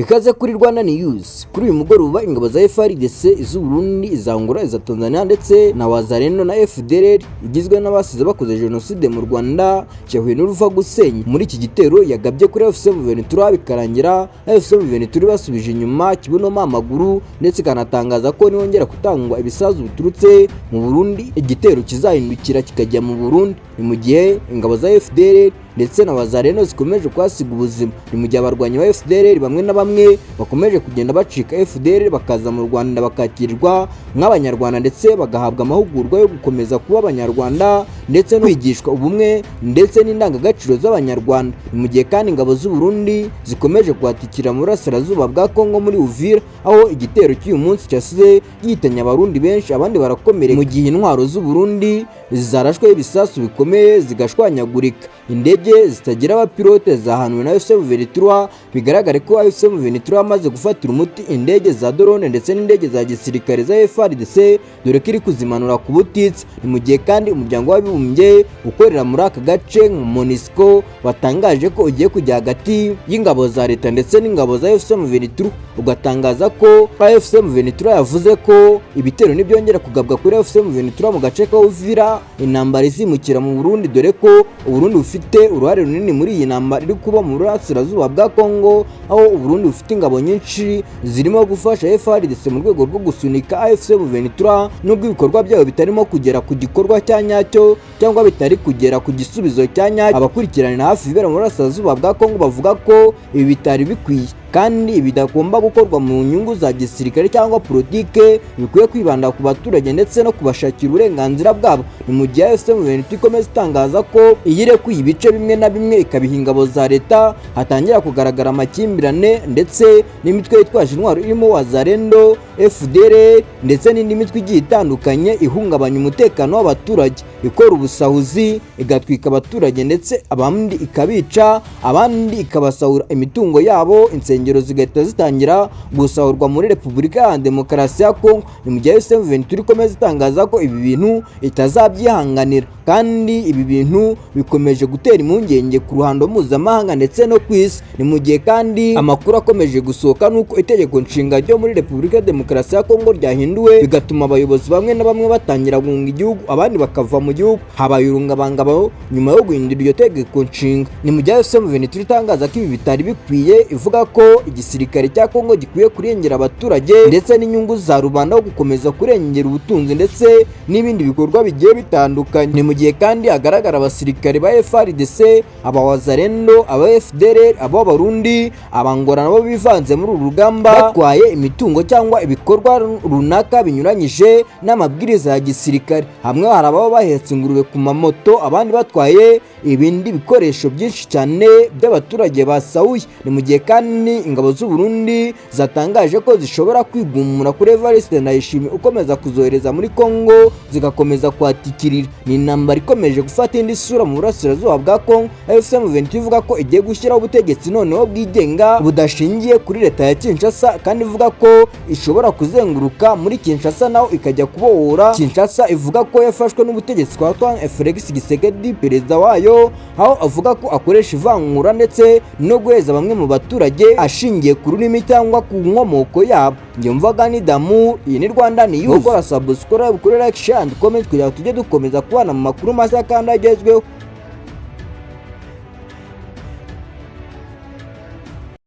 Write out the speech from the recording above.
Ikaze kuri Rwanda News. Kuri uyu mugoroba ingabo za FARDC iz'u Burundi, izangura, iza Tanzania ndetse na wazalendo na FDLR igizwe n'abasize bakoze jenoside mu Rwanda cyahuye n'uruva gusenya. Muri iki gitero yagabye kuri FARDC bikarangira FARDC basubije inyuma kibunoma Amakuru ndetse kanatangaza ko nibongera kutangwa ibisazu biturutse mu Burundi igitero kizahindukira kikajya mu Burundi. Ni mu gihe ingabo za FDLR ndetse na wazalendo zikomeje kwasiga ubuzima. Ni mu gihe abarwanyi ba FDLR bamwe na bamwe bakomeje kugenda bacika FDLR bakaza mu Rwanda bakakirwa nk'abanyarwanda ndetse bagahabwa amahugurwa yo gukomeza kuba abanyarwanda ndetse no kwigishwa ubumwe ndetse n'indangagaciro z'abanyarwanda. Ni mu gihe kandi ingabo z'u Burundi zikomeje kwatikira mu burasirazuba bwa Kongo muri Uvira, aho igitero cy'uyu munsi cyasize gihitanye abarundi benshi abandi barakomereka, mu gihe intwaro z'u Burundi zarashwe ibisasu bikomeye zigashwanyagurika. Indege zitagira abapilote zahanuwe na M23, bigaragare ko M23 amaze gufatira umuti indege za drone ndetse n'indege za gisirikare za FARDC dore ko iri kuzimanura ku butitsi. Ni mu gihe kandi umuryango w'abibumbye ukorera muri aka gace MONUSCO watangaje ko ugiye kujya hagati y'ingabo za leta ndetse n'ingabo za M23, ugatangaza ko M23 yavuze ko ibitero nibyongera kugabwa kuri M23 mu gace ka Uvira intambara izimukira mu Burundi, dore ko Burundi ufite uruhare runini muri iyi ntambara iri kuba mu burasirazuba bwa Kongo, aho Burundi ufite ingabo nyinshi zirimo gufasha FARDC mu rwego rwo gusunika M23 nubwo ibikorwa byabo bitarimo kugera ku gikorwa cya nyacyo cyangwa bitari kugera ku gisubizo cya nyacyo. Abakurikiranira hafi ibibera mu burasirazuba bwa Kongo bavuga ko ibi bitari bikwiye kandi bidagomba gukorwa mu nyungu za gisirikare cyangwa politike, bikwiye kwibanda ku baturage ndetse no kubashakira uburenganzira bwabo. Ni mu gihe M23 ikomeza itangaza ko iyirekuye ibice bimwe na bimwe ikabiha ingabo za leta, hatangira kugaragara amakimbirane ndetse n'imitwe yitwaje intwaro irimo wazalendo, FDLR ndetse n'indi mitwe igiye itandukanye ihungabanya umutekano w'abaturage, ikora ubusahuzi, igatwika abaturage ndetse abandi ikabica, abandi ikabasahura imitungo yabo, insengero zigahita zitangira gusahurwa muri Repubulika ya Demokarasi ya Kongo. Ni mu gihe M23 ikomeza itangaza ko ibi bintu itazabyihanganira kandi ibi bintu bikomeje gutera impungenge ku ruhando mpuzamahanga ndetse no ku isi. Ni mu gihe kandi amakuru akomeje gusohoka nuko itegeko nshinga ryo muri Repubulika ya Demokarasi ya Kongo ryahinduwe, bigatuma abayobozi bamwe na bamwe batangira guhunga igihugu abandi bakava mu gihugu. Habaye urungabangabo nyuma yo guhindura iryo tegeko nshinga. Ni mu gihe M23 itangaza ko ibi bitari bikwiye, ivuga ko igisirikare cya Kongo gikwiye kurengera abaturage ndetse n'inyungu za rubanda ho gukomeza kurengera ubutunzi ndetse n'ibindi bikorwa bigiye bitandukanye. Ni mu gihe kandi hagaragara abasirikare ba FARDC, abawazalendo, aba FDLR, abo Barundi, abangora nabo bivanze muri uru rugamba batwaye imitungo cyangwa ibikorwa runaka binyuranyije n'amabwiriza ya gisirikare. Hamwe hari ababa bahetse ingurube ku mamoto, abandi batwaye ibindi bikoresho byinshi cyane by'abaturage basahuye. Ni mu gihe kandi ingabo z'u Burundi zatangaje ko zishobora kwigumura kuri Evariste Ndayishimiye ukomeza kuzohereza muri Kongo zigakomeza kwatikirira. Ni intambara ikomeje gufata indi sura mu burasirazuba bwa Kongo. M23 ivuga ko igiye gushyiraho ubutegetsi noneho bwigenga budashingiye kuri leta ya Kinshasa, kandi ivuga ko ishobora kuzenguruka muri Kinshasa naho ikajya kubohora Kinshasa. Ivuga ko yafashwe n'ubutegetsi kwa Felix Tshisekedi perezida wayo, aho avuga ko akoresha ivangura ndetse no guheza bamwe mu baturage ashingiye ku rurimi cyangwa ku nkomoko yabo. Njye mvaga ni Damu, iyi ni Rwanda News. Gukora subscribe, kuri like, share and comment kugira ngo tujye dukomeza kubana mu makuru mashya kandi agezweho.